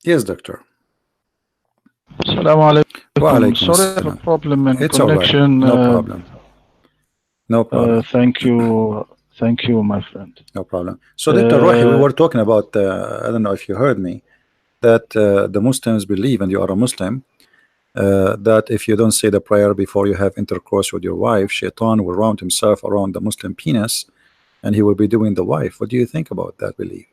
Yes, doctor. Assalamu alaikum. Wa alaikum Sorry, I have a assalam. problem in It's all right. connection. No problem. No problem. Thank you, my friend. No problem. So, Dr. Rohi, we were talking about, I don't know if you heard me, that the Muslims believe, and you are a Muslim, that if you don't say the prayer before you have intercourse with your wife, Shaitan will round himself around the Muslim penis, and he will be doing the wife. What do you think about that belief?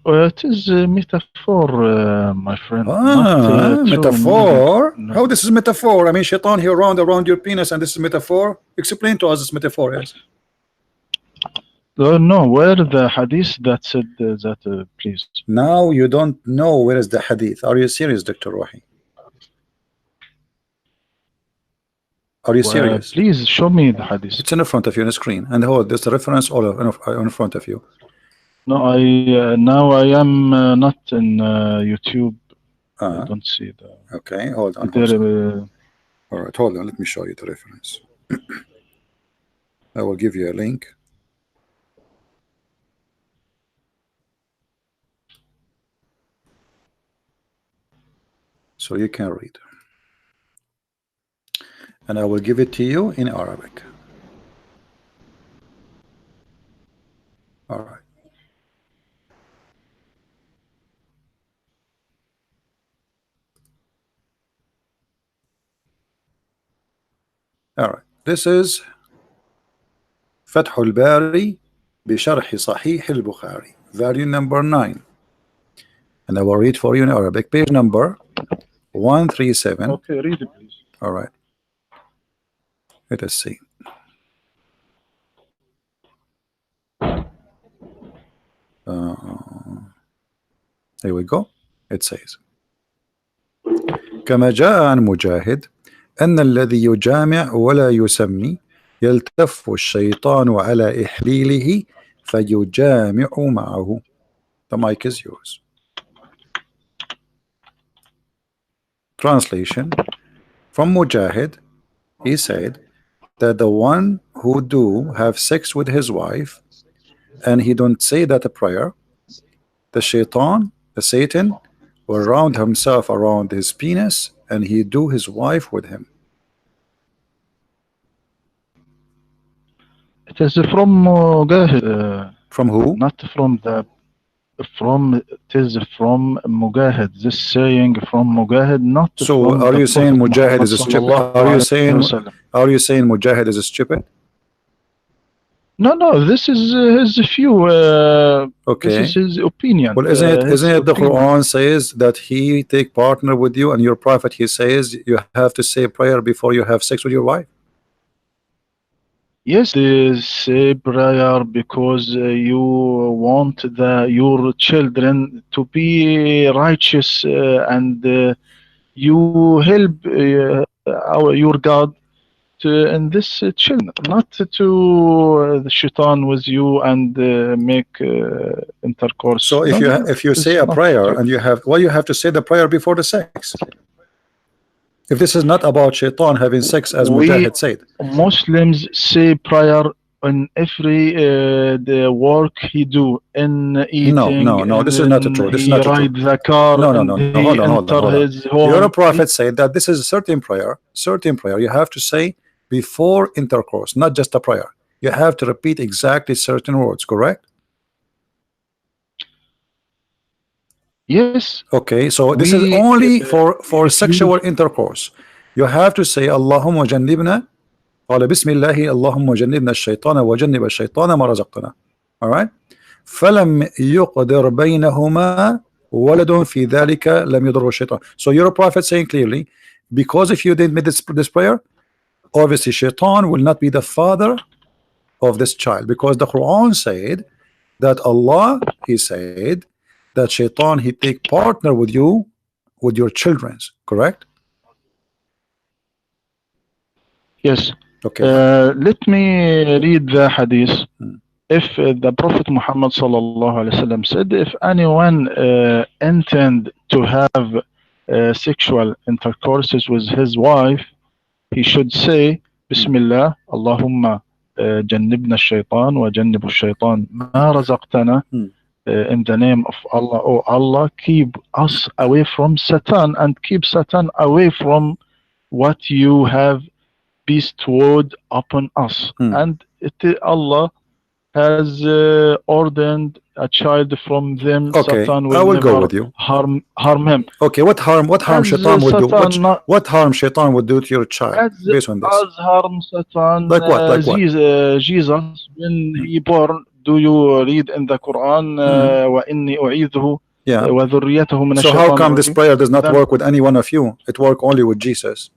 It is a metaphor, my friend. Not metaphor? No. How this is metaphor? I mean, Shaitan, he around your penis, and this is metaphor? Explain to us this metaphor is. No, where the hadith that said that, please? Now you don't know where is the hadith. Are you serious, Dr. Rohi? Are you serious? Please show me the hadith. It's in front of you on the screen, and hold this reference all in front of you. No, now I am not in YouTube. I don't see the. Okay, hold on. All right, hold on. Let me show you the reference. I will give you a link. So you can read. And I will give it to you in Arabic. All right. All right. This is فتح الباري بشرح صحيح البخاري, volume number 9. And I will read for you in Arabic, page number 137. Okay, read it, please. All right. Let us see. Here we go. It says كما جاء عن مجاهد أن الذي يجامع ولا يسمي يلتف الشيطان على إحليله فيجامع معه. The mic is yours. Translation from Mujahid, he said that the one who do have sex with his wife and he don't say that a prayer, the shaitan, the Satan, will round himself around his penis and he do his wife with him. It is from Mujahid. From who? Not from the. It is from Mujahid. This saying from Mujahid, not. So from are you saying Mujahid is stupid? Are you saying Mujahid is stupid? No. This is his view. Okay. This is his opinion. Well, isn't it the Quran says that he take partner with you, and your prophet he says you have to say prayer before you have sex with your wife? Yes, they say prayer because you want your children to be righteous and you help your God in this children, not to the shaitan with you and make intercourse. So if you say a prayer and you have to say the prayer before the sex. If this is not about shaitan having sex, as Mujahid said. Muslims say prayer on every the work he do in eating. No, this is not true. This is not true. The car. No. Hold on. Your prophet said that this is a certain prayer. You have to say before intercourse, not just a prayer. You have to repeat exactly certain words, correct? Yes. Okay, so this is only for sexual intercourse. You have to say Allahumma jannibna قال بسم الله اللهم جنبنا الشيطان وجنب الشيطان ما رزقتنا. All right. فلم يقدر بينهما ولد في ذلك لم يضر الشيطان. So your prophet saying clearly, because if you didn't make this prayer, obviously shaitan will not be the father of this child, because the Quran said that Allah, he said that shaitan he take partner with you with your children's, correct? Yes. Okay. Let me read the hadith. If the Prophet Muhammad sallallahu alaihi wasallam said, if anyone intend to have sexual intercourses with his wife, he should say Bismillah Allahumma jannibna shaitan wa jannibu shaitan ma razaqtana. in the name of Allah. Oh Allah, keep us away from Satan and keep Satan away from what you have bestowed upon us. And Allah has ordained a child from them. Okay, Satan I will will go never with you. harm him. Okay, what harm As Shaitan would do? Satan not- What harm Shaitan would do to your child based on this? as harm Satan, Like what? Like what? Jesus, when he born, do you read in the Quran, وَإِنِّي أُعِيذُهُ Yeah. وَذُرِّيَّتَهُ مِنَ So how الشَّيْطَانِ come this الرَّجِيمِ? prayer does not Then work with any one of you? It work only with Jesus.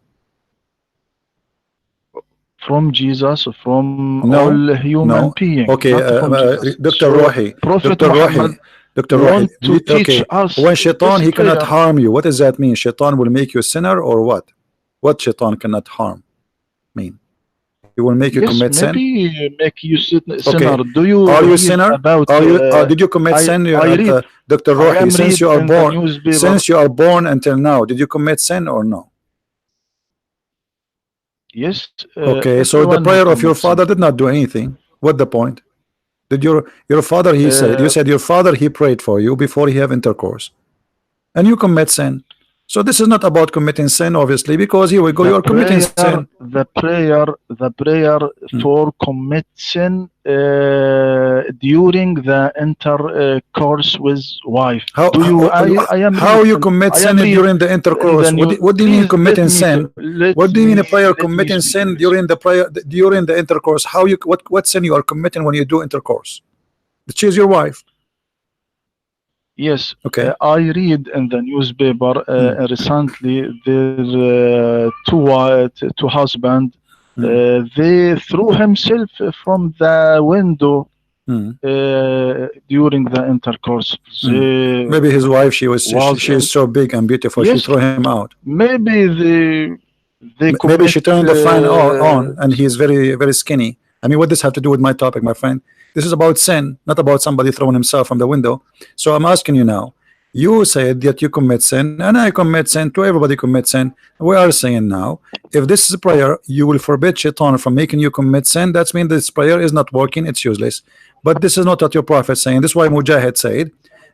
from Jesus, from No, all human beings, Okay, not from Jesus. Dr. So Rohi, Prophet Dr. Muhammad Rohi, Dr. Rohi, want to teach us when Shaitan, this he cannot prayer. harm you. What does that mean? Shaitan will make you a sinner or what? What Shaitan cannot harm mean? He will make you commit sin? Maybe make you sinner. Okay. Do you Are you a read sinner? about? Are you? Did you commit sin, I read. Dr. I am Rohi? Since read you are in the born, newspaper. since you are born until now, did you commit sin or no? Yes. Okay, so the prayer of your father did not do anything. What the point? Did your father, he said, you said your father, he prayed for you before he have intercourse, and you commit sin. So this is not about committing sin, obviously, because here we go, you are committing sin. The prayer for commit sin during the intercourse with wife. How you commit sin during the intercourse? What do you mean committing sin? What do you mean a prayer committing sin during the intercourse? How you what sin you are committing when you do intercourse? Choose your wife. Yes. Okay. I read in the newspaper recently there two husbands they threw himself from the window during the intercourse. Maybe his wife, she is so big and beautiful, yes, she threw him out. Maybe maybe she turned the fan on and he is very, very skinny. I mean, what does this have to do with my topic, my friend? This is about sin, not about somebody throwing himself from the window. So I'm asking you now, you said that you commit sin and I commit sin, to everybody commit sin. We are saying now, if this is a prayer, you will forbid Shaitan from making you commit sin. That means this prayer is not working, it's useless. But this is not what your prophet is saying. This is why Mujahid said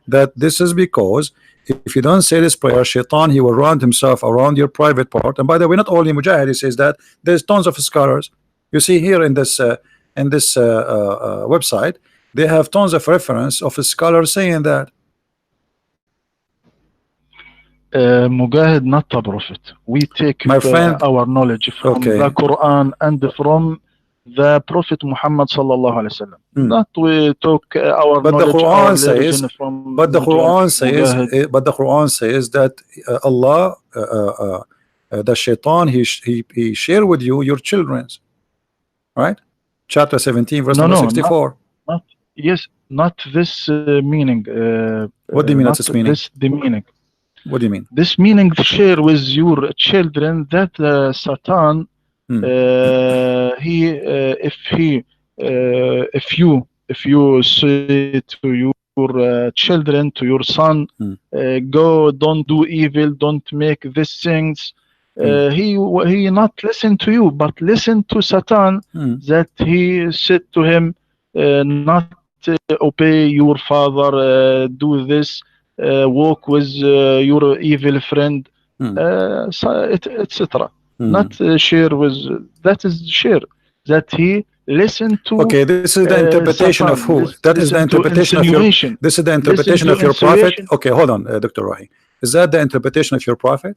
that this is because if you don't say this prayer, Shaitan, he will round himself around your private part. And by the way, not only Mujahid, he says that, there's tons of scholars. You see here in this website, they have tons of reference of scholars saying that. Mujahid not a prophet. We take my friend, our knowledge from the Quran and from the Prophet Muhammad sallallahu alaihi wasallam. Not we took our knowledge, the Quran says, from but the Quran says that Allah, the Shaitan, he share with you your children's, right? Chapter 17, verse number 64. Not this meaning. What do you mean that's this meaning? The meaning. What do you mean? This meaning share with your children that Satan, if you say to your children, to your son, go, don't do evil, don't make these things. He not listen to you, but listen to Satan. That he said to him, not obey your father, do this, walk with your evil friend, etc. Not share with, that is share that he listen to. Okay, this is the interpretation Satan. of who? That is the interpretation of your. This is the interpretation of your prophet. Okay, hold on, Dr. Rohi. Is that the interpretation of your prophet?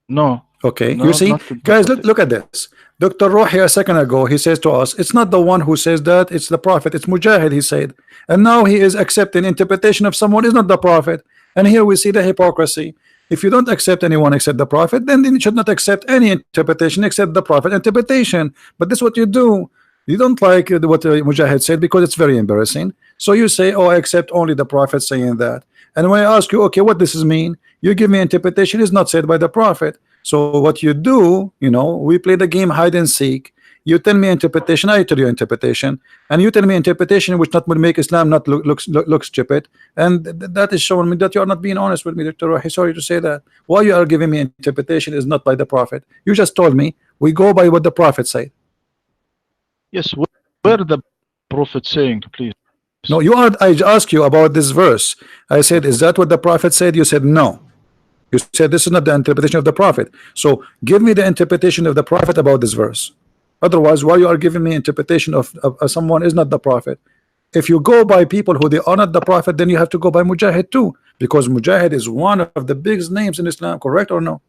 No. Okay, you see, guys, look at this. Dr. Rohi a second ago, he says to us, it's not the one who says that, it's the prophet, it's Mujahid, he said. And now he is accepting interpretation of someone is not the prophet. And here we see the hypocrisy. If you don't accept anyone except the prophet, then you should not accept any interpretation except the prophet interpretation. But this is what you do. You don't like what Mujahid said because it's very embarrassing. So you say, oh, I accept only the prophet saying that. And when I ask you, okay, what does this mean? You give me interpretation is not said by the prophet. So what you do, you know, we play the game hide and seek. You tell me interpretation, I tell you interpretation, and you tell me interpretation which not will make Islam not look stupid, and that is showing me that you are not being honest with me, Dr. Rohi. Sorry to say that. Why you are giving me interpretation is not by the prophet. You just told me we go by what the prophet said. Yes, where the Prophet saying, please? No, you are. I asked you about this verse. I said, is that what the Prophet said? You said no. You said this is not the interpretation of the Prophet. So give me the interpretation of the Prophet about this verse. Otherwise, why you are giving me interpretation of someone is not the Prophet? If you go by people who they are not the Prophet, then you have to go by Mujahid too, because Mujahid is one of the biggest names in Islam. Correct or no?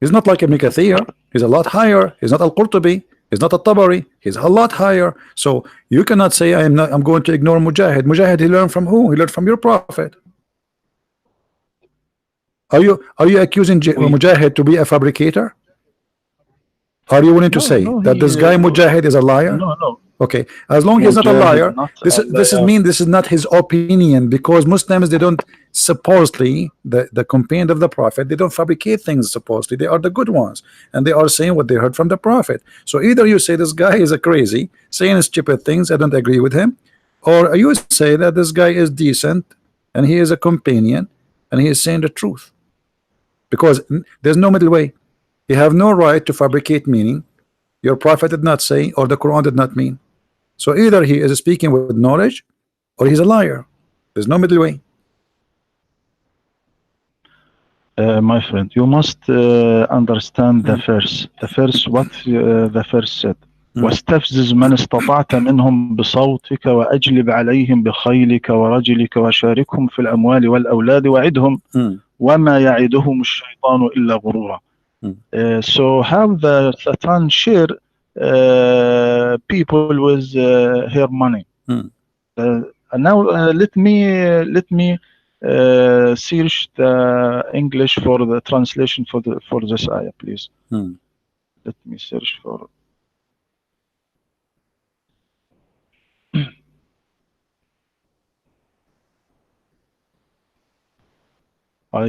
He's not like Ibn Kathir. He's a lot higher. He's not Al-Qurtubi. He's not At-Tabari. He's a lot higher. So you cannot say I'm going to ignore Mujahid. Mujahid, he learned from who? He learned from your Prophet. Are you accusing Mujahid to be a fabricator? Are you willing to say that this guy Mujahid is a liar? No. Okay, as long as he's not a liar, this is not his opinion, because Muslims, they don't supposedly, the companion of the Prophet, they don't fabricate things supposedly. They are the good ones, and they are saying what they heard from the Prophet. So either you say this guy is a crazy, saying stupid things, I don't agree with him, or you say that this guy is decent and he is a companion and he is saying the truth, because there's no middle way. You have no right to fabricate meaning your Prophet did not say or the Quran did not mean. So either he is speaking with knowledge or he's a liar. There's no middle way. My friend, you must understand the verse. The verse, what the verse said. واستفزز من استطعت منهم بصوتك وأجلب عليهم بخيلك ورجلك وشاركهم في الأموال والأولاد وعدهم وما يعدهم الشيطان إلا غرورا. So how the Satan share people with her money. Now let me search the English for the translation for this ayah, please. Let me search for. I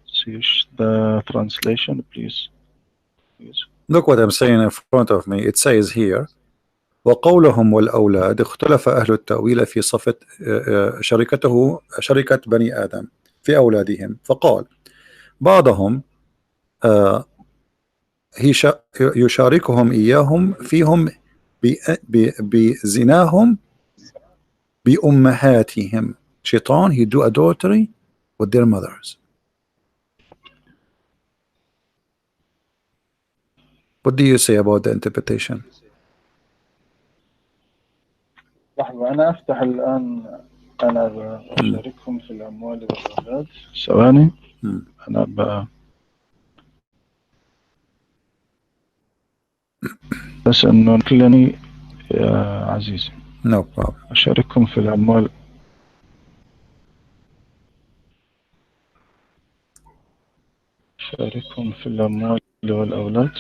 search the translation, please. Look what I'm saying in front of me. It says here, وقولهم والأولاد اختلف أهل التأويل في صفة شركة بني آدم في أولادهم، فقال بعضهم يشاركهم إياهم فيهم بزناهم بأمهاتهم. Shaitan, he do adultery with their mothers. What do you say about the interpretation? لحظة أنا أفتح الآن، أنا بشاركهم في الأموال والأولاد. ثواني. أنا بس إنه كلني يا عزيزي. No problem. أشاركهم في الأموال. أشاركهم في الأموال والأولاد.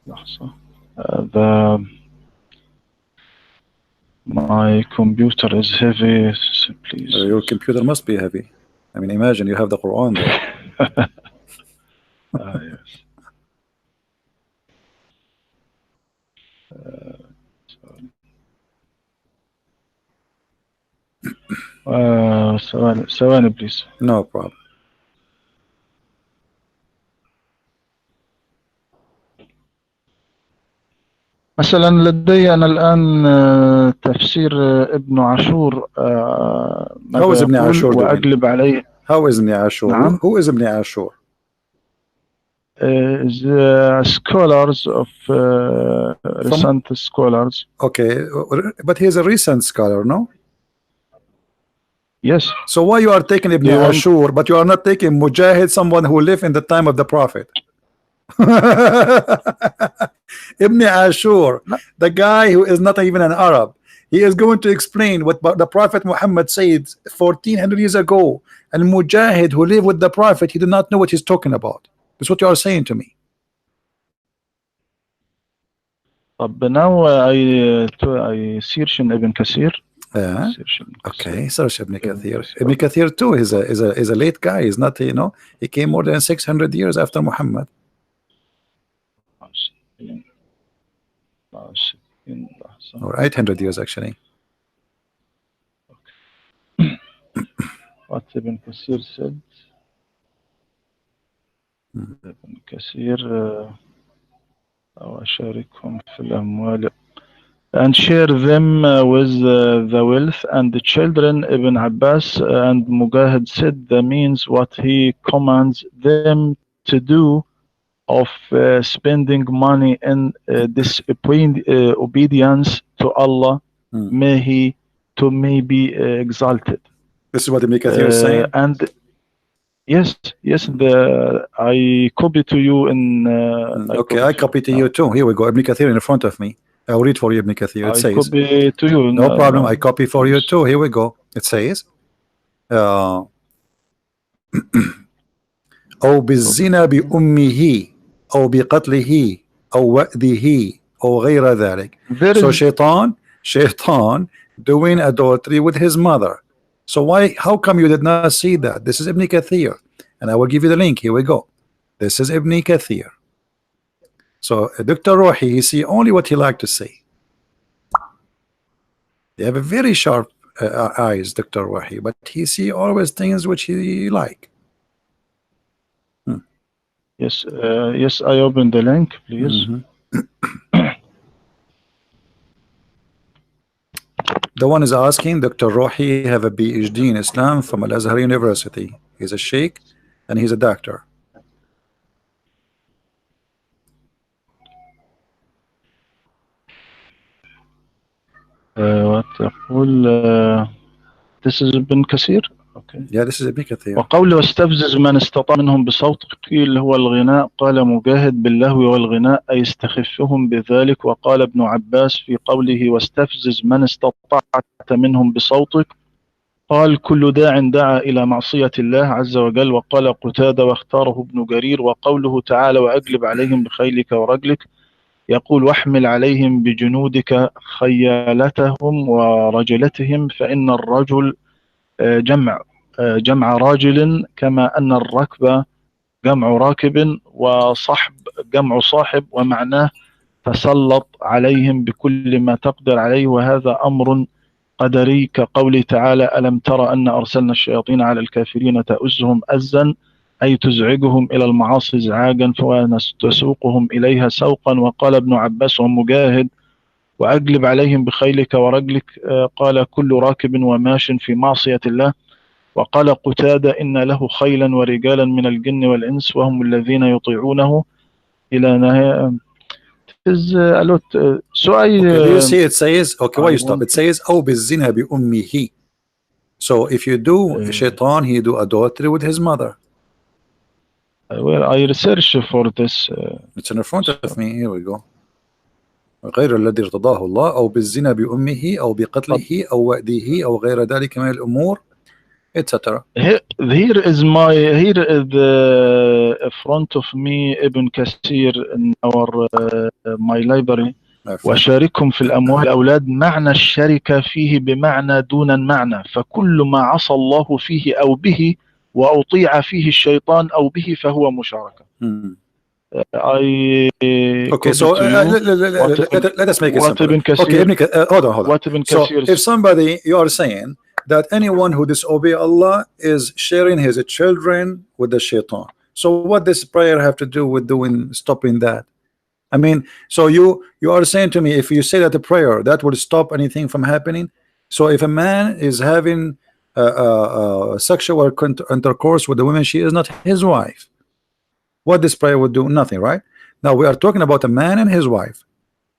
لحظة. My computer is heavy, please. Your computer must be heavy. I mean, imagine you have the Quran there. Yes. ثواني please. No problem. مثلا لدي أنا الآن تفسير ابن عاشور. How is Ibn Ashur وأقلب عليه. How is Ibn Ashur? نعم. Who is Ibn Ashur? The scholars of recent scholars. Okay, but he is a recent scholar, no? Yes. So why you are taking Ibn Ashur, but you are not taking Mujahid, someone who lived in the time of the Prophet? Ibn Ashur, the guy who is not even an Arab, he is going to explain what the Prophet Muhammad said 1400 years ago, and Mujahid who lived with the Prophet, he did not know what he's talking about. That's what you are saying to me. طب now I search in Ibn Kathir. Okay, search Ibn Kathir. Ibn Kathir too is a late guy. He's not, you know, he came more than 600 years after Muhammad. Or 800 years actually. What Ibn Kathir said. ابن كثير أو أشاركهم في الأموال and share them with the wealth and the children. Ibn Abbas and Mujahid said the means what he commands them to do of spending money in obedience to Allah, may he be exalted. This is what Ibn Kathir is saying. And yes, I copy to you in. Okay, I copy to you too. Here we go. Ibn Kathir in front of me. I'll read for you Ibn Kathir. It says, copy to you. No problem. I copy for you too. Here we go. It says, أو بالزنا بأمه أو بقتله أو وأده أو غير ذلك. So shaitan doing adultery with his mother. So how come you did not see that? This is Ibn Kathir, and I will give you the link. Here we go. This is Ibn Kathir. So Dr. Rohi, he see only what he like to see. They have a very sharp eyes, Dr. Rohi, but he see always things which he like. Yes, yes, I open the link, please. The one is asking, Dr. Rohi have a PhD in Islam from Al-Azhar University. He's a sheikh and he's a doctor. This is Ibn Kathir. Okay. Yeah, this is Ibn Kathir. وقوله واستفزز من استطاع منهم بصوتك قيل هو الغناء قال مجاهد باللهو والغناء أي استخفهم بذلك. وقال ابن عباس في قوله واستفزز من استطعت منهم بصوتك قال كل داع دعا إلى معصية الله عز وجل. وقال قتادة واختاره ابن جرير. وقوله تعالى وأجلب عليهم بخيلك ورجلك يقول واحمل عليهم بجنودك خيالتهم ورجلتهم فإن الرجل جمع راجل كما أن الركب جمع راكب وصحب جمع صاحب ومعناه تسلط عليهم بكل ما تقدر عليه. وهذا أمر قدري كقوله تعالى ألم ترى أن أرسلنا الشياطين على الكافرين تؤزهم أزا أي تزعجهم إلى المعاصي إزعاجا فتسوقهم إليها سوقا. وقال ابن عباس ومجاهد وأجلب عليهم بخيلك ورجلك قال كل راكب وماش في معصية الله. وقال قتادة إن له خيلا ورجالا من الجن والإنس وهم الذين يطيعونه إلى نهاية. So you see it says, okay, why you stop? It says أو بالزنا بأمه. So if you do shaitan, he do adultery with his mother. Well, I research for this. It's in front of me. Here we go. غير الذي ارتضاه الله أو بالزنا بأمه أو بقتله أو وأده أو غير ذلك من الأمور etc. Here is the front of me Ibn Kathir in our my library. وشاركهم في الأموال الأولاد معنى الشركة فيه بمعنى دون المعنى فكل ما عصى الله فيه أو به وأطيع فيه الشيطان أو به فهو مشاركة. Okay, so let us make it simple. Okay, hold on. So if somebody, you are saying that anyone who disobey Allah is sharing his children with the shaitan. So what does prayer have to do with stopping that? I mean, so you are saying to me, if you say that the prayer that will stop anything from happening. So if a man is having sexual intercourse with a woman, she is not his wife. What this prayer would do? Nothing, right? Now we are talking about a man and his wife,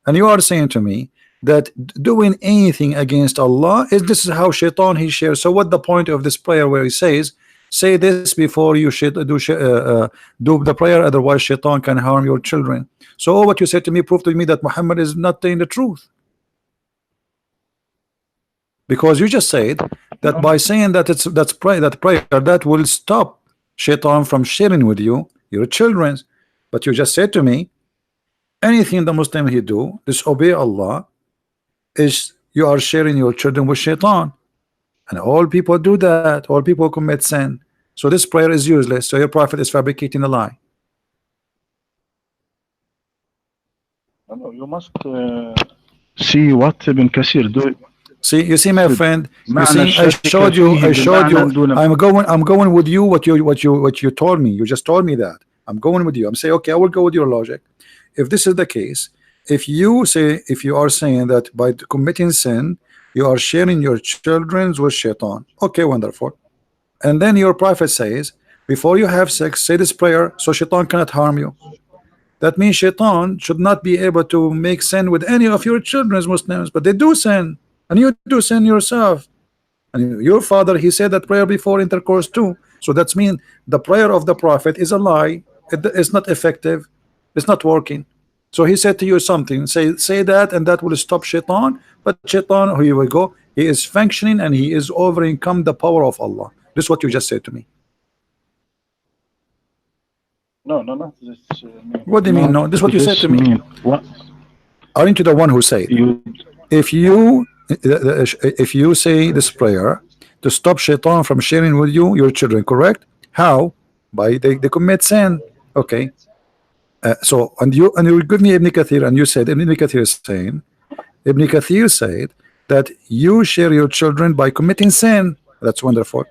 and you are saying to me that doing anything against Allah this is how shaitan he shares. So what the point of this prayer where he says say this before you should do the prayer, otherwise shaitan can harm your children? So what you said to me proved to me that Muhammad is not telling the truth, because you just said that by saying that prayer that will stop shaitan from sharing with you your children. But you just said to me anything the Muslim he do disobey Allah is you are sharing your children with shaitan, and all people do that. All people commit sin. So this prayer is useless. So your prophet is fabricating a lie. No, you must see what Ibn Kathir do. See, you see, my friend. You see, I showed you. I'm going with you. What you told me. You just told me that. I'm going with you. I'm saying, okay, I will go with your logic. If this is the case, if you are saying that by committing sin, you are sharing your children with shaitan. Okay, wonderful. And then your prophet says, before you have sex, say this prayer so shaitan cannot harm you. That means shaitan should not be able to make sin with any of your children, Muslims, but they do sin, and you do sin yourself. And your father, he said that prayer before intercourse too. So that's mean the prayer of the prophet is a lie. It's not effective. It's not working. So he said to you something, say that, and that will stop shaitan. But shaitan, here we go, he is functioning and he is overcome the power of Allah. This is what you just said to me. No, not this. What do you mean? No, this is what you said to me. What? Aren't you the one who said if you say this prayer to stop shaitan from sharing with you your children, correct? How? By they commit sin. Okay. So and you give me Ibn Kathir, and you said Ibn Kathir is saying, Ibn Kathir said that you share your children by committing sin. That's wonderful.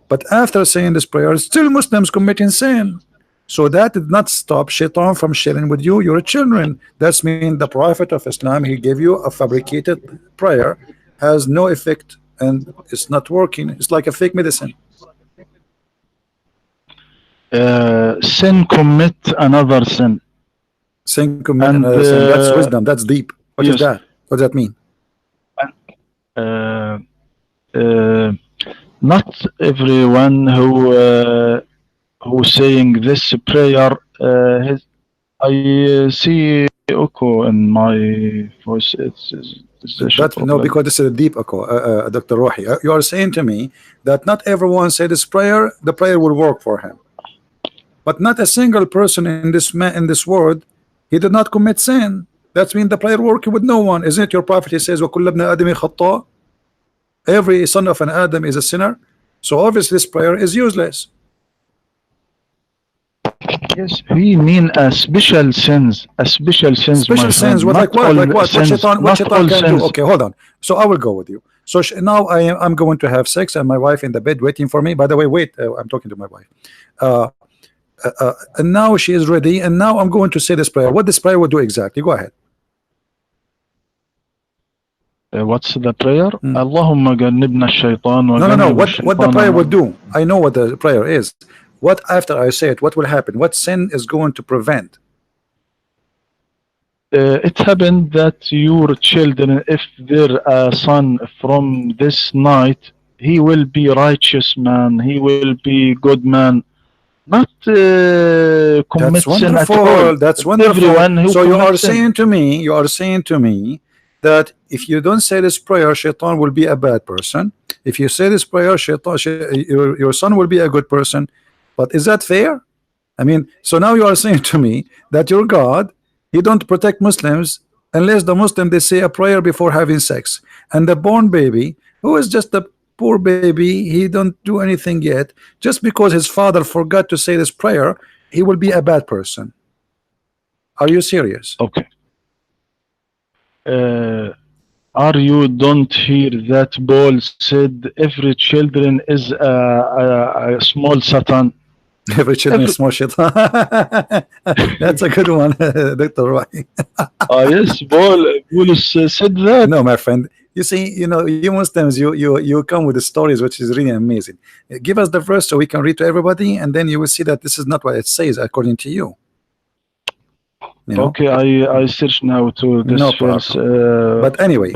But after saying this prayer, still Muslims committing sin. So that did not stop shaitan from sharing with you your children. That's mean the Prophet of Islam, he gave you a fabricated prayer, has no effect, and it's not working. It's like a fake medicine. Sin commit another sin. Sin commit another sin. That's wisdom. That's deep. What is that? What does that mean? Not everyone who's saying this prayer, I see echo in my voice. No, because this is a deep echo, Dr. Rohi. You are saying to me that not everyone say this prayer, the prayer will work for him. But not a single person in this world, he did not commit sin. That means the prayer working with no one. Isn't it your prophet? He says, وَكُلَّ ابْنَ آدَمِ خَطَّاء. Every son of an Adam is a sinner. So obviously this prayer is useless. Yes, we mean special sins. Special sins. Special sins. What, like what? Like what? What shaitan can do? Okay, hold on. So I will go with you. So now I'm going to have sex, and my wife in the bed waiting for me. By the way, wait, I'm talking to my wife. And now she is ready, and now I'm going to say this prayer. What this prayer will do exactly? Go ahead. What's the prayer? Allahumma jannibna shaitan wa No. What the prayer will do? I know what the prayer is. What after I say it, what will happen? What sin is going to prevent? It happened that your children, if their son from this night, he will be righteous man. He will be good man. Not commit sin at all. That's wonderful. So you are saying to me that if you don't say this prayer, shaitan will be a bad person. If you say this prayer, your son will be a good person. But is that fair? I mean, so now you are saying to me that your God, he don't protect Muslims unless the Muslim they say a prayer before having sex, and the born baby who is just a poor baby, he don't do anything yet, just because his father forgot to say this prayer, he will be a bad person. Are you serious? Okay. Are you don't hear that Paul said every children is a small Satan? Every children is small shaitan. That's a good one, Dr. Rohi. Yes, Paul said that. No, my friend. You see, you Muslims, you come with the stories, which is really amazing. Give us the verse so we can read to everybody, and then you will see that this is not what it says according to you. Okay, I search now to this verse. But anyway,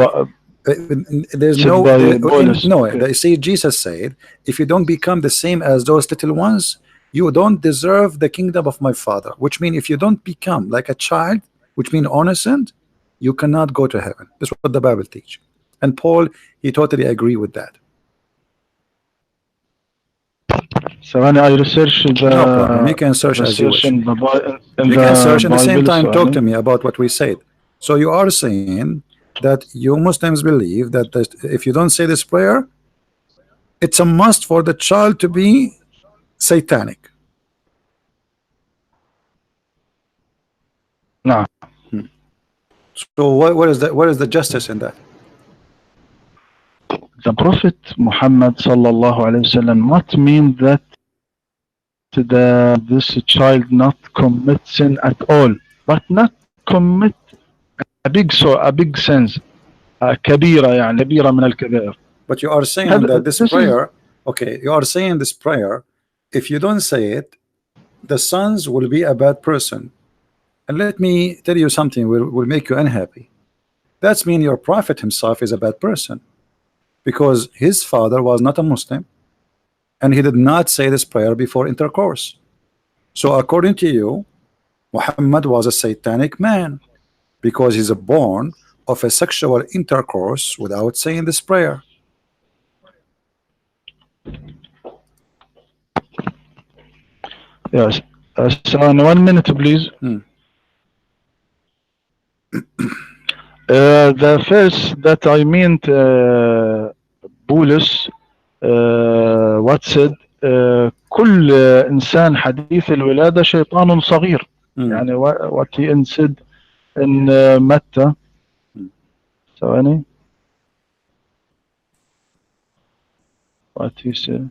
there's you see, Jesus said, if you don't become the same as those little ones, you don't deserve the kingdom of my Father. Which means if you don't become like a child, which means innocent, you cannot go to heaven. That's what the Bible teaches. And Paul, he totally agree with that. So when I research no problem. You can search as you wish. You can search at the same time talk to me about what we said. So you are saying that you Muslims believe that if you don't say this prayer, it's a must for the child to be satanic. No. So what is that? What is the justice in that? The Prophet Muhammad sallallahu alaihi wasallam not mean that this child not commit sin at all, but not commit a big sins, كبيرة يعني كبيرة من الكبائر. But you are saying that this prayer, okay, you are saying this prayer, if you don't say it, the sons will be a bad person. And let me tell you something will make you unhappy. That's mean your prophet himself is a bad person, because his father was not a Muslim and he did not say this prayer before intercourse. So according to you, Muhammad was a satanic man because he's born of a sexual intercourse without saying this prayer. Yes. So 1 minute, please. The verse that I meant, Paulus, what said, كل إنسان حديث الولادة شيطان صغير. يعني what he said in متى. ثواني. What he said.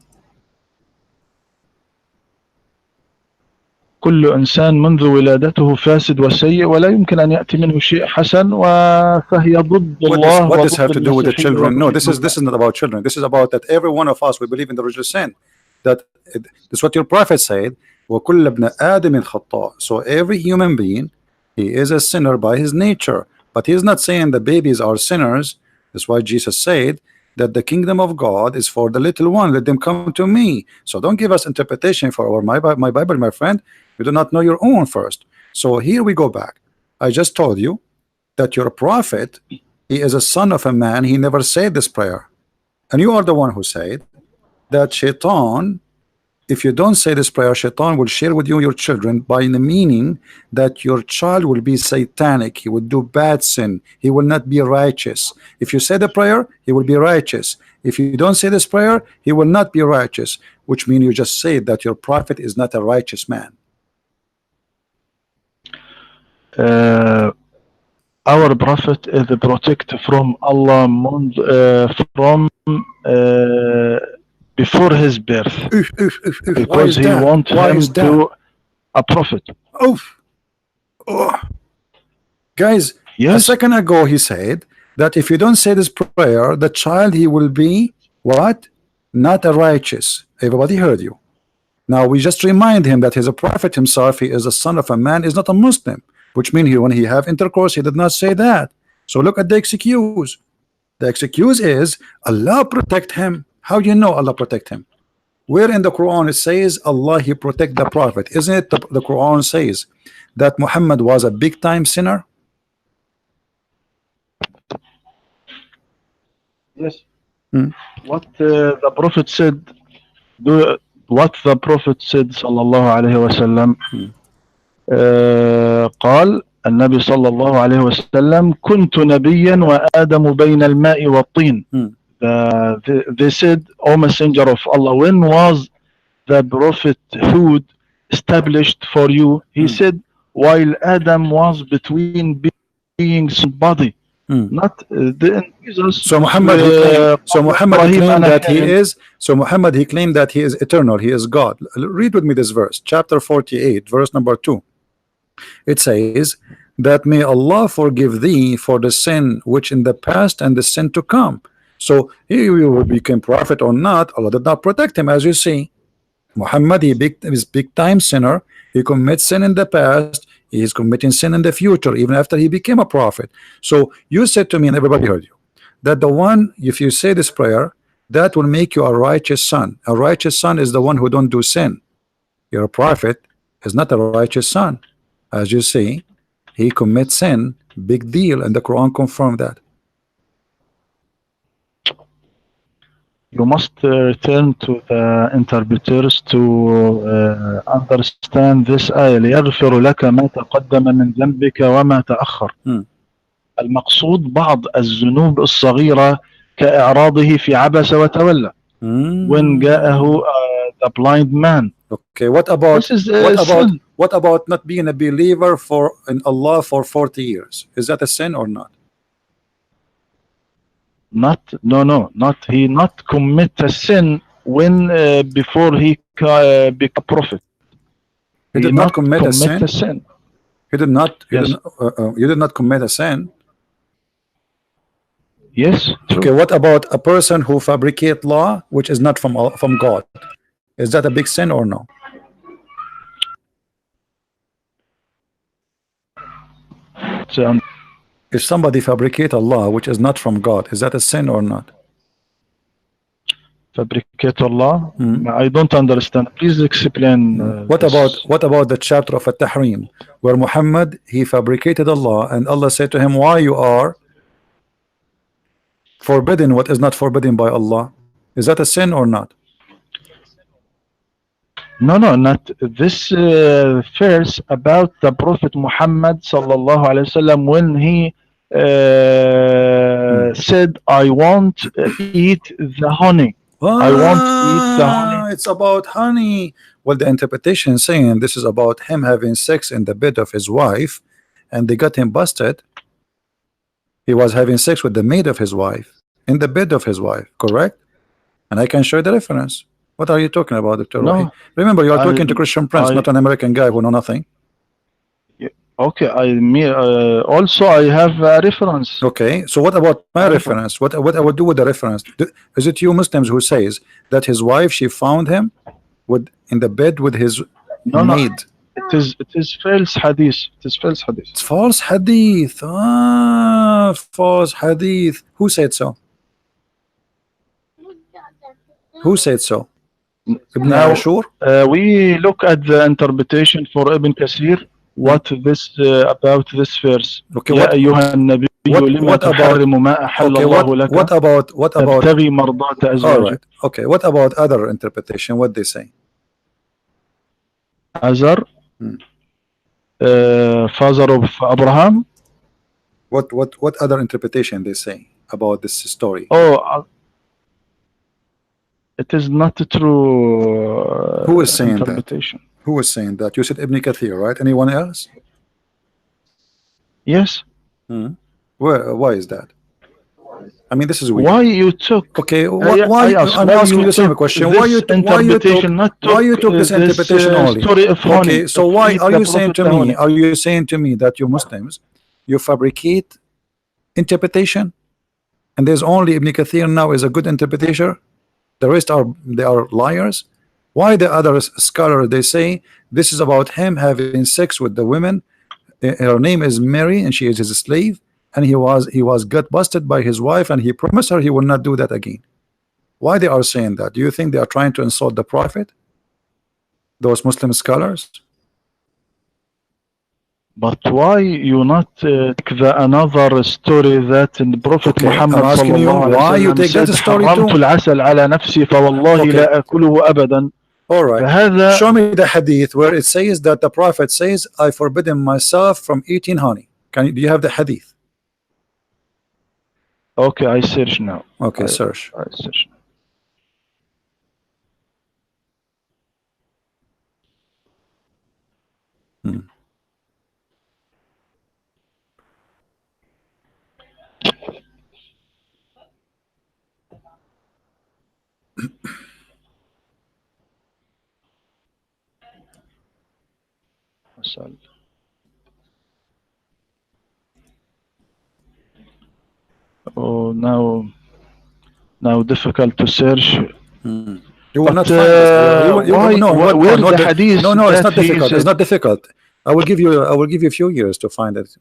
كل إنسان منذ ولادته فاسد وسيء ولا يمكن أن يأتي منه شيء حسن فهي ضد الله. What does have to do with the children? No, this is not about children. This is about that every one of us, we believe in the original sin. That is what your prophet said. وكل ابن آدم خطاء. So every human being, he is a sinner by his nature. But he is not saying the babies are sinners. That's why Jesus said that the kingdom of God is for the little one. Let them come to me. So don't give us interpretation for my Bible, my friend. You do not know your own first. So here we go back. I just told you that your prophet, he is a son of a man. He never said this prayer. And you are the one who said that Shaitan, if you don't say this prayer, Shaitan will share with you your children by the meaning that your child will be satanic. He will do bad sin. He will not be righteous. If you say the prayer, he will be righteous. If you don't say this prayer, he will not be righteous, which means you just say that your prophet is not a righteous man. Our prophet is protected from Allah from before his birth, because he wants him to a prophet. Guys, yes. A second ago he said that if you don't say this prayer, the child, he will be what? Not a righteous. Everybody heard you. Now we just remind him that he's a prophet himself. He is a son of a man, is not a Muslim, which means when he have intercourse, he did not say that. So look at the excuse. The excuse is Allah protect him. How do you know Allah protect him? Where in the Quran it says Allah, he protect the prophet? Isn't it the Quran says that Muhammad was a big time sinner? Yes. What the prophet said, what the prophet said sallallahu alayhi wa sallam, قال النبي صلى الله عليه وسلم كنت نبيا وآدم بين الماء والطين. They said, O messenger of Allah, when was the prophethood established for you? He said, while Adam was between beings and body, not the Jesus. So Muhammad, he claimed that he is. So Muhammad, he claimed that he is eternal. He is God. Read with me this verse, chapter 48, verse number 2. It says that may Allah forgive thee for the sin which in the past and the sin to come. So he will become prophet or not, Allah did not protect him, as you see. Muhammad, he is big time sinner. He commits sin in the past. He is committing sin in the future, even after he became a prophet. So you said to me, and everybody heard you, that the one, if you say this prayer, that will make you a righteous son. A righteous son is the one who don't do sin. Your prophet is not a righteous son. As you see, he commits sin, big deal, and the Quran confirmed that. You must return to the interpreters to understand this آية ليغفر لك ما تقدم من ذنبك وما تأخر. المقصود بعض الذنوب الصغيرة كإعراضه في عبس وتولى. When جاءه the blind man. Okay, what about not being a believer in Allah for 40 years? Is that a sin or not? Not he not commit a sin when before he become prophet. He did not commit a sin. He did not. Yes. You did not commit a sin. Yes. True. Okay. What about a person who fabricate law which is not from God? Is that a big sin or no? If somebody fabricate a law which is not from God, is that a sin or not? Fabricate Allah? I don't understand. Please explain. What about the chapter of At-Tahrim where Muhammad he fabricated a law and Allah said to him, why you are forbidden what is not forbidden by Allah? Is that a sin or not? No, not this verse about the Prophet Muhammad sallallahu alaihi wasallam when he said, I won't eat the honey. I won't eat the honey. It's about honey. Well, the interpretation saying this is about him having sex in the bed of his wife, and they got him busted. He was having sex with the maid of his wife in the bed of his wife, correct? And I can show you the reference. What are you talking about, Dr. Rohi? Remember, you are talking to Christian Prince, not an American guy who know nothing. Okay, also I have a reference. Okay, so what about my reference? What I would do with the reference? Is it you Muslims who says that his wife, she found him in the bed with his maid? It is false hadith. It is false hadith. It's false hadith. False hadith. Who said so? Who said so? Ibn Ashur? We look at the interpretation for Ibn Kathir. What this about this verse? Okay, what about all right, okay, what about other interpretation? What they say? Azar, father of Abraham. What other interpretation they say about this story? It is not true. Who is saying interpretation? That? Who is saying that? You said Ibn Kathir, right? Anyone else? Yes. Why is that? I mean, this is weird. Why you took? Okay, why I'm asking you the same question. Why you took this interpretation only? Okay, so why are you saying to me? Are you saying to me that you Muslims, you fabricate interpretation, and there's only Ibn Kathir now is a good interpreter? The rest they are liars. Why the other scholar they say this is about him having sex with the women? Her name is Mary and she is his slave, and he was got busted by his wife, and he promised her he will not do that again. Why they are saying that? Do you think they are trying to insult the Prophet? Those Muslim scholars? But why you not take another story that in the Prophet Muhammad why you take that story too? العسل على نفسي فوالله لا أكله أبدا. All right. Show me the hadith where it says that the Prophet says, I forbidden myself from eating honey. Do you have the hadith? Okay, I search now. Okay, search. I search now. Oh, now difficult to search. You will not find this. Where the hadith? No, it's not difficult. It's not difficult. I will give you a few years to find it.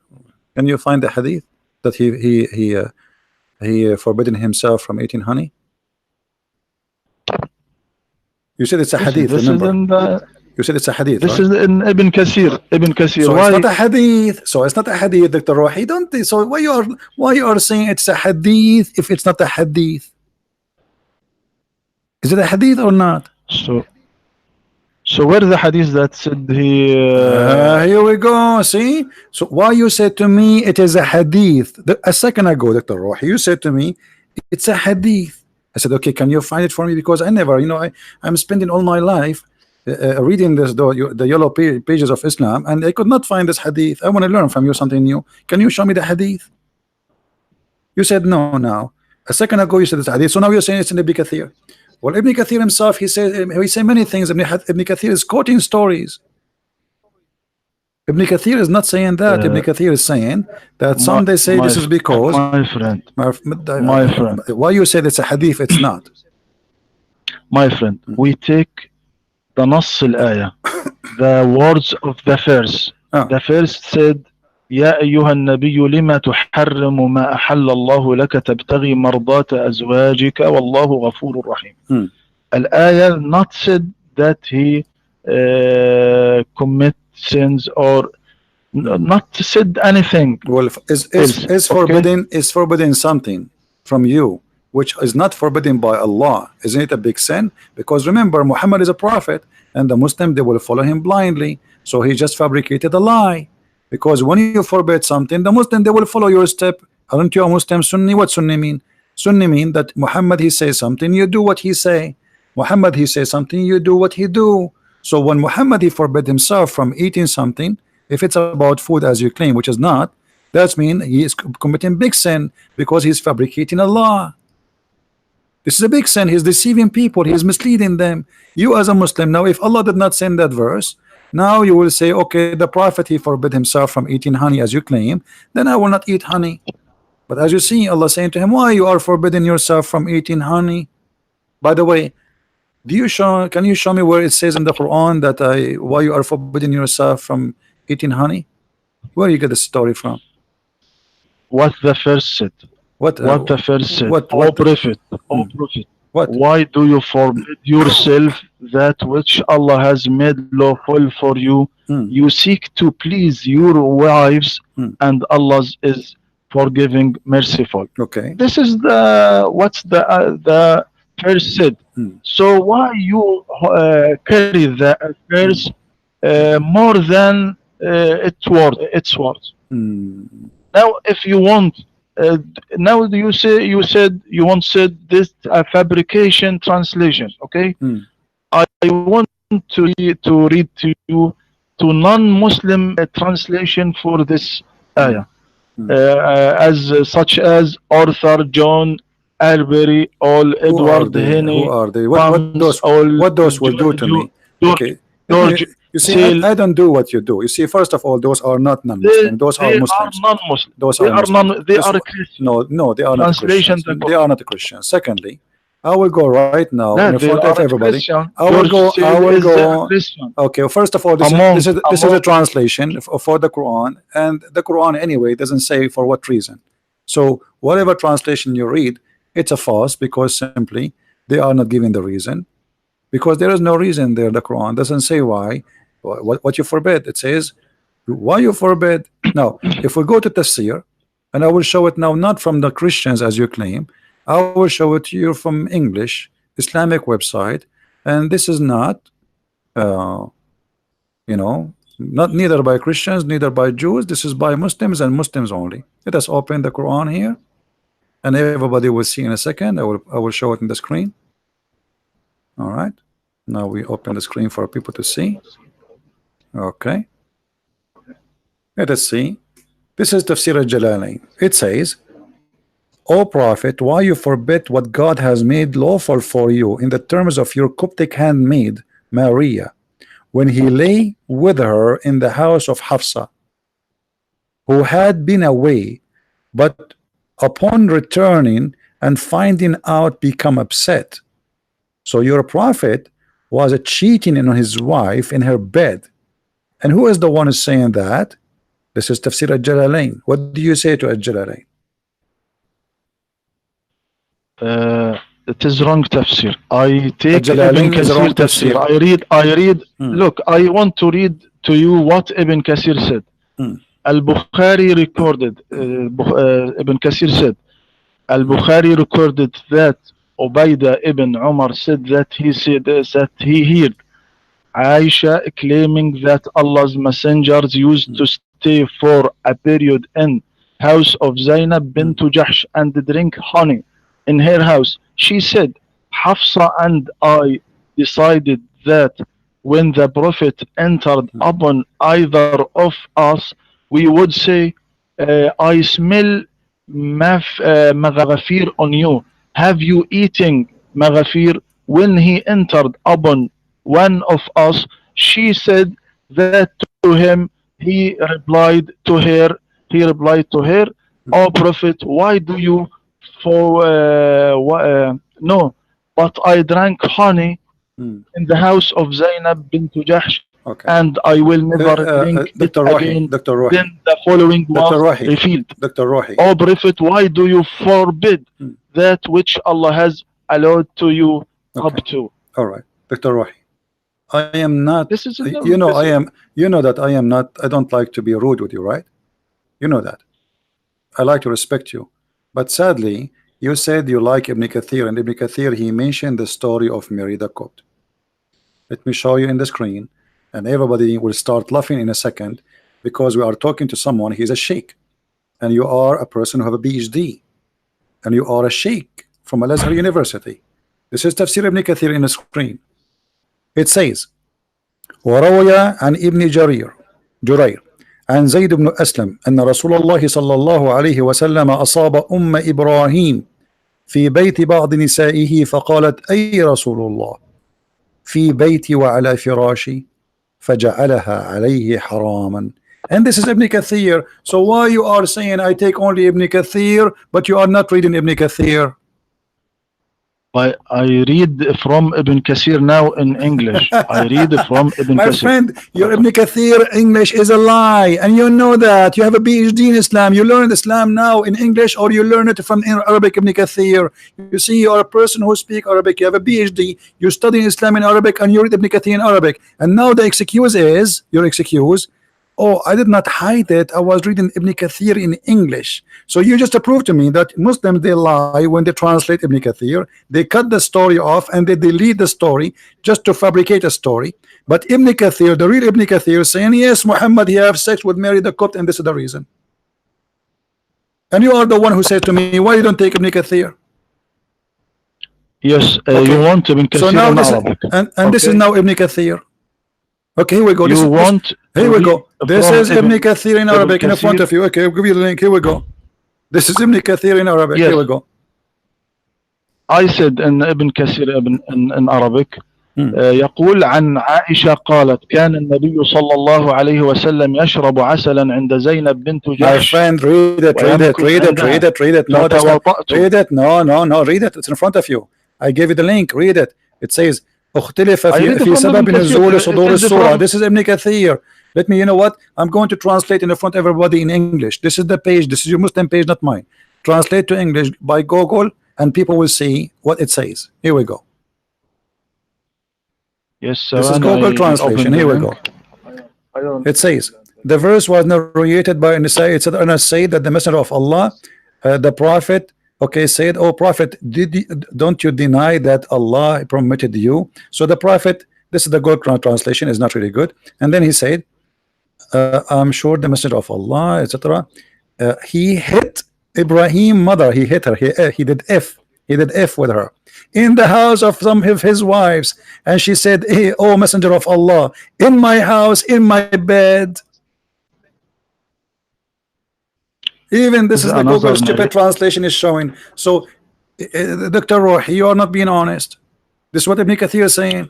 Can you find the hadith that he forbidden himself from eating honey? You said it's a hadith. Remember? You said it's a hadith. This right? is in Ibn Kathir. Ibn Kathir. So it's not a hadith. So it's not a hadith, Dr. Rohi. Don't. So why you are saying it's a hadith if it's not a hadith? Is it a hadith or not? So where is the hadith that said he? Here we go. See. So why you said to me it is a hadith? A second ago, Dr. Rohi, you said to me it's a hadith. I said, okay, can you find it for me? Because I never, I'm spending all my life reading the yellow pages of Islam, and I could not find this hadith. I want to learn from you something new. Can you show me the hadith? You said no. Now a second ago you said it's hadith, so now you're saying it's in Ibn Kathir. Well, Ibn Kathir himself, he said many things. Ibn Kathir is quoting stories. Ibn Kathir is not saying that. Ibn Kathir is saying that some they say this is because my friend, why you said it's a hadith, it's not. My friend, we take the نص الآية, the words of the verse. The verse said يا أيها النبي لما تحرم ما أحل الله لك تبتغي مرضات أزواجك والله غفور رحيم. الآية not said that he commit sins or not said anything. Well, is forbidden something from you which is not forbidden by Allah. Isn't it a big sin? Because remember, Muhammad is a prophet, and the Muslim, they will follow him blindly. So he just fabricated a lie. Because when you forbid something, the Muslim, they will follow your step. Aren't you a Muslim Sunni? What Sunni mean? Sunni mean that Muhammad, he says something, you do what he say. Muhammad, he says something, you do what he do. So when Muhammad, he forbid himself from eating something, if it's about food as you claim, which is not, that means he is committing big sin because he's fabricating a law. This is a big sin. He's deceiving people. He's misleading them. You as a Muslim, now if Allah did not send that verse, now you will say, okay, the prophet, he forbid himself from eating honey as you claim, then I will not eat honey. But as you see, Allah saying to him, why you are forbidding yourself from eating honey? By the way, can you show me where it says in the Quran that why you are forbidding yourself from eating honey? Where you get the story from? What the verse said? What the verse said? Prophet, what? Why do you forbid yourself that which Allah has made lawful for you? You seek to please your wives, and Allah is forgiving, merciful. Okay. This is what's the verse said. So why you carry the verse more than its words? Now, if you want, now you said you once said this fabrication translation. Okay, I want to read to you to non-Muslim translation for this ayah, as such as Arthur, John, Arbery, all Edward, Henry. Who are they? What those will do to me? Okay. You see, I don't do what you do. You see, first of all, those are not non-Muslim. Those are Muslims. Those are Muslims. They are Christians. No, they are not Christians. They are not Christians. Secondly, I will go right now in front of everybody. I will go. Okay. First of all, this is a translation for the Quran, and the Quran anyway doesn't say for what reason. So whatever translation you read, it's a false because simply they are not giving the reason. Because there is no reason there. The Quran doesn't say why. What you forbid. It says why you forbid. Now, if we go to tafsir, and I will show it now, not from the Christians as you claim, I will show it to you from English Islamic website, and this is not, not neither by Christians, neither by Jews. This is by Muslims and Muslims only. Let us open the Quran here, and everybody will see in a second. I will show it in the screen. All right. Now we open the screen for people to see. Okay. Let us see. This is Tafsir al-Jalalain. It says, O Prophet, why you forbid what God has made lawful for you in the terms of your Coptic handmaid, Maria, when he lay with her in the house of Hafsa, who had been away, but upon returning and finding out become upset. So your prophet was cheating on his wife in her bed. And who is the one who's saying that? This is Tafsir al-Jalalain. What do you say to al-Jalalain? It is wrong tafsir. I take Ibn Kathir tafsir. I read. Look, I want to read to you what Ibn Kathir said. Al-Bukhari recorded. Ibn Kathir said, Al-Bukhari recorded that Ubaydah ibn Umar said that he heard Aisha claiming that Allah's messengers used to stay for a period in house of Zainab bint Jahsh and drink honey in her house. She said, Hafsa and I decided that when the Prophet entered upon either of us, we would say, I smell maghafir on you. Have you eaten maghafir? When he entered upon one of us, she said that to him, he replied to her, "O Prophet, why do you for no, but I drank honey in the house of Zainab bint Jahsh, Okay. and I will never drink it Dr. Rohi, again." Dr. Rohi, Then the following Dr. was Rohi, revealed. Dr. Rohi. "O Prophet, why do you forbid that which Allah has allowed to you up Okay. to?" All right, Dr. Rohi. I am not, This is you know, you know that I am not, I don't like to be rude with you, right? You know that. I like to respect you. But sadly, you said you like Ibn Kathir, and Ibn Kathir, he mentioned the story of Mary the Copt. Let me show you in the screen, and everybody will start laughing in a second, because we are talking to someone, he's a sheikh, and you are a person who have a PhD, and you are a sheikh from Al-Azhar University. This is Tafsir Ibn Kathir in the screen. It says, وروي عن ابن جرير عن زيد بن أسلم أن رسول الله صلى الله عليه وسلم أصاب إبراهيم في بيت بعض نسائه فقالت أي رسول الله في بيتي وعلى فراشي فجعلها عليه حراما. And this is Ibn Kathir. So why you are saying I take only Ibn Kathir, but you are not reading Ibn Kathir? I read from Ibn Kathir now in English. I read from Ibn My Kathir. friend, your Ibn Kathir English is a lie, and you know that. You have a PhD in Islam. You learn Islam now in English, or you learn it from Arabic. Ibn Kathir. You see, you are a person who speaks Arabic. You have a PhD. You study Islam in Arabic, and you read Ibn Kathir in Arabic. And now the excuse is your excuse. Oh, I did not hide it. I was reading Ibn Kathir in English. So you just proved to me that Muslims, they lie when they translate Ibn Kathir. They cut the story off and they delete the story just to fabricate a story. But Ibn Kathir, the real Ibn Kathir, is saying, yes, Muhammad, he have sex with Mary the Copt, and this is the reason. And you are the one who said to me, why you don't take Ibn Kathir? Yes, you want Ibn Kathir so now in this Arabic. And this is now Ibn Kathir. Okay, here we go. Here we go. This is Ibn Kathir in Arabic in front of you. Okay, I'll give you the link. Here we go. This is Ibn Kathir in Arabic. Yes. Here we go. I said in Ibn Kathir in Arabic يقول عن عائشة قالت كان النبي صلى الله عليه وسلم يشرب عسلا عند زينب بنت جحش. My friend, read it. No, that's not, read it. No, read it. It's in front of you. I gave you the link. Read it. It says اختلف في سبب نزول صدور السورة. This is Ibn Kathir. Let me, you know what? I'm going to translate in front of everybody in English. This is the page. This is your Muslim page, not mine. Translate to English by Google, and people will see what it says. Here we go. Yes, sir. This is Google translation. Here we go. It says the verse was narrated by Nisa. It said, Anas said that the Messenger of Allah, the Prophet, okay, said, "Oh Prophet, don't you deny that Allah permitted you?" So the Prophet, this is the Google translation, is not really good. And then he said, "I'm sure the Messenger of Allah, etc." He hit Ibrahim mother. He hit her. He did F with her in the house of some of his wives, and she said, "Hey, oh Messenger of Allah, in my house, in my bed." Even this is the Google stupid translation is showing. So, Dr. Rohi, you are not being honest. This is what Ibn Kathir is saying.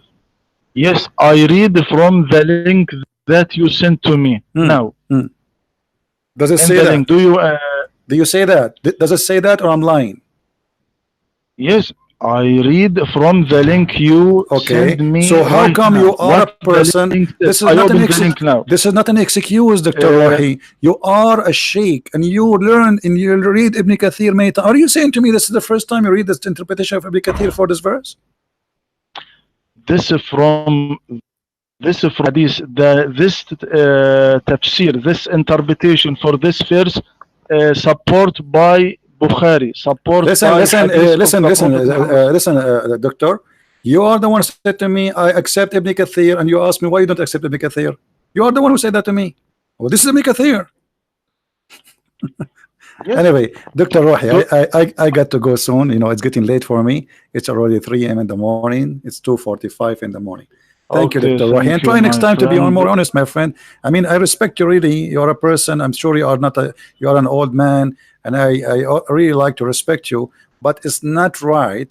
Yes, I read from the link that you sent to me now. Does it say that? Link, do you say that? Does it say that, or I'm lying? Yes, I read from the link you sent me. So how come you are a person? This is not an excuse. This is not an excuse, Dr. Rohi. You are a sheikh, and you learn and you read Ibn Kathir many times. Are you saying to me this is the first time you read this interpretation of Ibn Kathir for this verse? This is from hadith. This tafsir, this interpretation for this verse, support by Bukhari. Listen, doctor. You are the one who said to me, I accept Ibn Kathir, and you asked me why you don't accept Ibn Kathir. You are the one who said that to me. Well, this is Ibn Kathir. Yes. Anyway, Dr. Rohi, I got to go soon. You know, it's getting late for me. It's already 3 a.m. in the morning. It's 2:45 in the morning. Thank you, Dr. Rohi. And try next time to be more honest, my friend. I mean, I respect you really. You're a person. I'm sure you are not you are an old man. And I really like to respect you, but it's not right.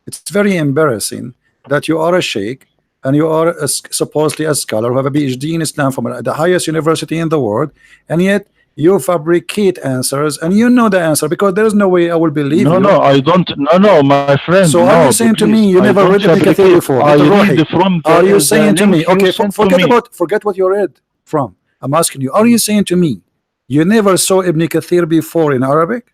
It's very embarrassing that you are a sheikh and you are supposedly a scholar who have a PhD in Islam from the highest university in the world, and yet you fabricate answers, and you know the answer, because there is no way I will believe No, you. no, I don't. No, my friend. So no, are you saying to me please, you I never don't read Ibn Kathir fabricate. before? I Dr. read Rohi, from the, are you the saying to me, link you okay, sent to me. forget what you read from. I'm asking you, are you saying to me you never saw Ibn Kathir before in Arabic?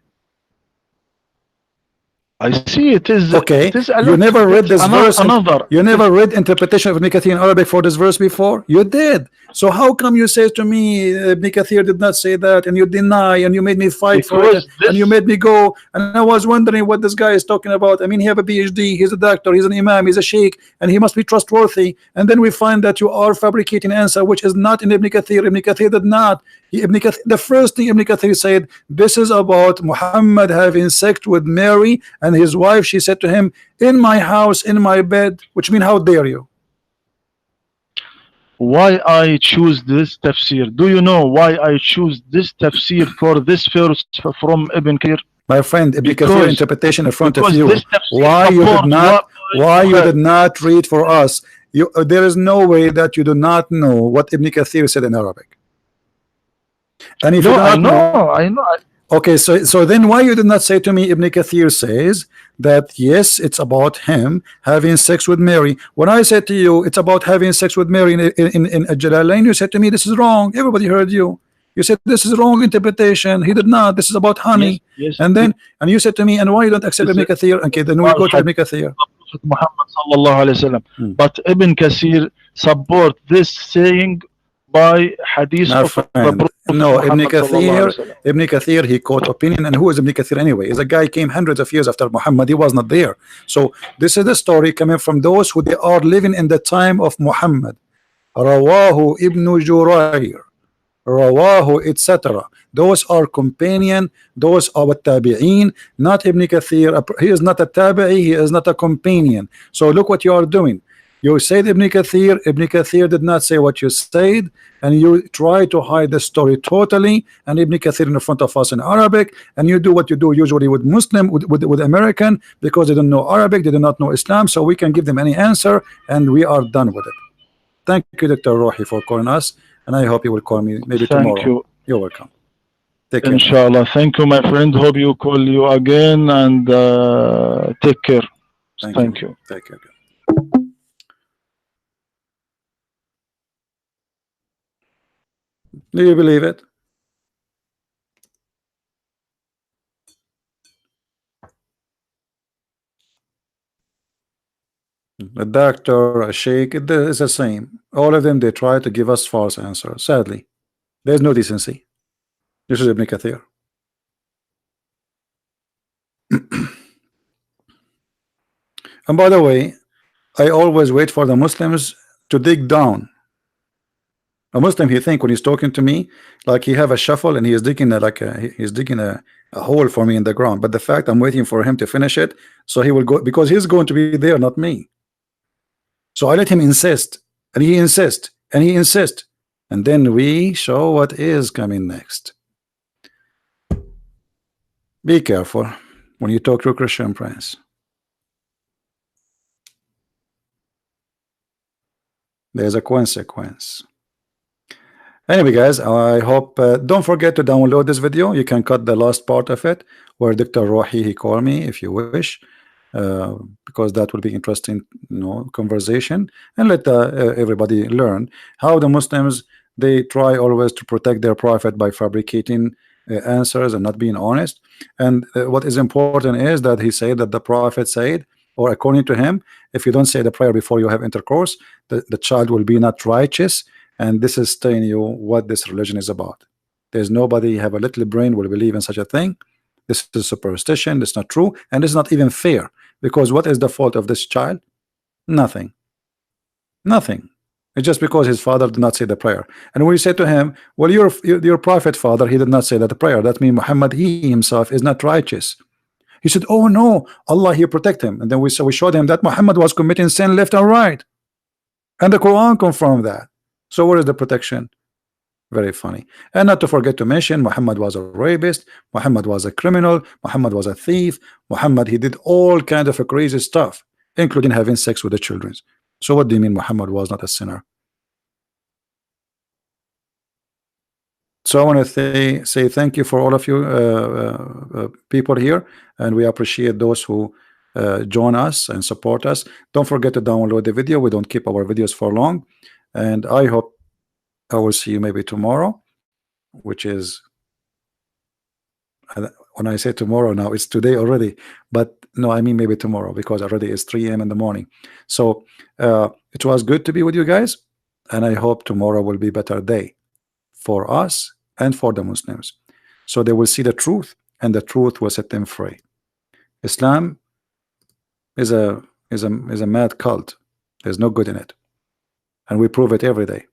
I see it is. Okay, It is a you lot. never read That's this verse. another. You never read interpretation of Ibn Kathir in Arabic for this verse before? You did. So how come you say to me Ibn Kathir did not say that, and you deny, and you made me fight for it, and you made me go, and I was wondering what this guy is talking about. I mean, he have a PhD, he's a doctor, he's an imam, he's a sheikh, and he must be trustworthy. And then we find that you are fabricating answer which is not in Ibn Kathir. Ibn Kathir did not. The first thing Ibn Kathir said, this is about Muhammad having sex with Mary and his wife. She said to him, in my house, in my bed, which means how dare you? Why I choose this tafsir? Do you know why I choose this tafsir for this verse from Ibn Kathir? My friend, Ibn Kathir interpretation in front of you. Why you did not read for us? There is no way that you do not know what Ibn Kathir said in Arabic. And if you do not I know. Okay, so then why you did not say to me Ibn Kathir says that yes, it's about him having sex with Mary. When I said to you it's about having sex with Mary in Jalalain, you said to me this is wrong. Everybody heard you. You said this is wrong interpretation. He did not. This is about honey. Yes, and you said to me, and why you don't accept Ibn Kathir? Okay, then we go to Ibn Kathir. Muhammad sallallahu alaihi wasallam. But Ibn Kathir support this saying by hadith of the Prophet. No, Ibn Kathir, he quote opinion. And who is Ibn Kathir anyway? Is a guy came hundreds of years after Muhammad. He was not there. So this is the story coming from those who they are living in the time of Muhammad. Rawahu Ibn Jurayr, Rawahu, etc. Those are companion, those are tabi'een, not Ibn Kathir. He is not a tabi'i, he is not a companion. So look what you are doing. You said Ibn Kathir did not say what you said, and you try to hide the story totally, and Ibn Kathir in front of us in Arabic, and you do what you do usually with Muslim, with American, because they don't know Arabic, they do not know Islam, so we can give them any answer, and we are done with it. Thank you, Dr. Rohi, for calling us, and I hope you will call me maybe tomorrow. Thank you. You're welcome. Take care. Inshallah. Thank you, my friend. Hope you call you again, and take care. Thank you. Take care. Do you believe it? A doctor, a sheikh, it is the same. All of them, they try to give us false answers. Sadly, there's no decency. This is Ibn Kathir. And by the way, I always wait for the Muslims to dig down. A Muslim, he think when he's talking to me, like he have a shuffle and he is digging he's digging a hole for me in the ground. But the fact I'm waiting for him to finish it, so he will go, because he's going to be there, not me. So I let him insist, and he insists, and he insists, and then we show what is coming next. Be careful when you talk to a Christian prince. There's a consequence. Anyway, guys, I hope don't forget to download this video. You can cut the last part of it where Dr. Rohi, he called me if you wish, because that will be interesting, conversation, and let everybody learn how the Muslims, they try always to protect their prophet by fabricating answers and not being honest. And what is important is that he said that the prophet said, or according to him, if you don't say the prayer before you have intercourse, the child will be not righteous. And this is telling you what this religion is about. There's nobody have a little brain will believe in such a thing. This is superstition. It's not true, and it's not even fair, because what is the fault of this child? Nothing. Nothing. It's just because his father did not say the prayer. And we say to him, well, your prophet father, he did not say that prayer. That means Muhammad, he himself is not righteous. He said, oh no, Allah, he protect him. And then we showed him that Muhammad was committing sin left and right, and the Quran confirmed that. So where is the protection? Very funny. And not to forget to mention, Muhammad was a rapist, Muhammad was a criminal, Muhammad was a thief, Muhammad, he did all kinds of crazy stuff, including having sex with the children. So what do you mean Muhammad was not a sinner? So I want to say thank you for all of you people here, and we appreciate those who join us and support us. Don't forget to download the video. We don't keep our videos for long, and I hope I will see you maybe tomorrow, which is, when I say tomorrow now, it's today already, but no, I mean maybe tomorrow, because already it's 3 a.m. in the morning. So it was good to be with you guys, and I hope tomorrow will be a better day for us and for the Muslims, so they will see the truth, and the truth will set them free. Islam is a mad cult. There's no good in it, and we prove it every day.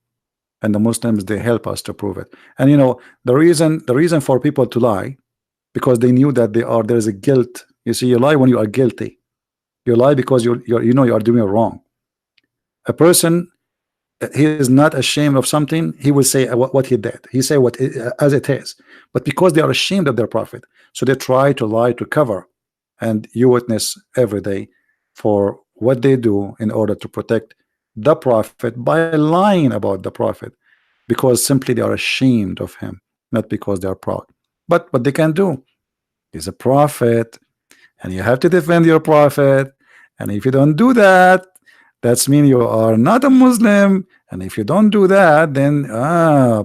And the Muslims, they help us to prove it. And you know, the reason for people to lie, because they knew that there's a guilt. You see, you lie when you are guilty. You lie because you know you are doing it wrong. A person, he is not ashamed of something, he will say what he did. He say what as it is. But because they are ashamed of their prophet, so they try to lie to cover. And you witness every day for what they do in order to protect the prophet by lying about the prophet, because simply they are ashamed of him, not because they are proud. But what they can do, he's a prophet, and you have to defend your prophet. And if you don't do that, that's mean you are not a Muslim. And if you don't do that, then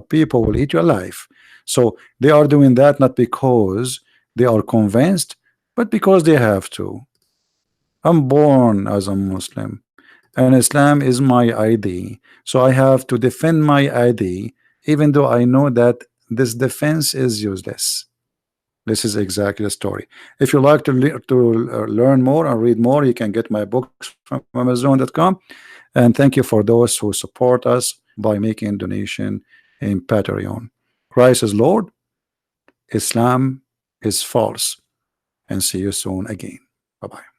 people will eat your life. So they are doing that not because they are convinced, but because they have to. I'm born as a Muslim, and Islam is my ID, so I have to defend my ID, even though I know that this defense is useless. This is exactly the story. If you like to learn more and read more, you can get my books from Amazon.com. And thank you for those who support us by making donation in Patreon. Christ is Lord, Islam is false. And see you soon again. Bye-bye.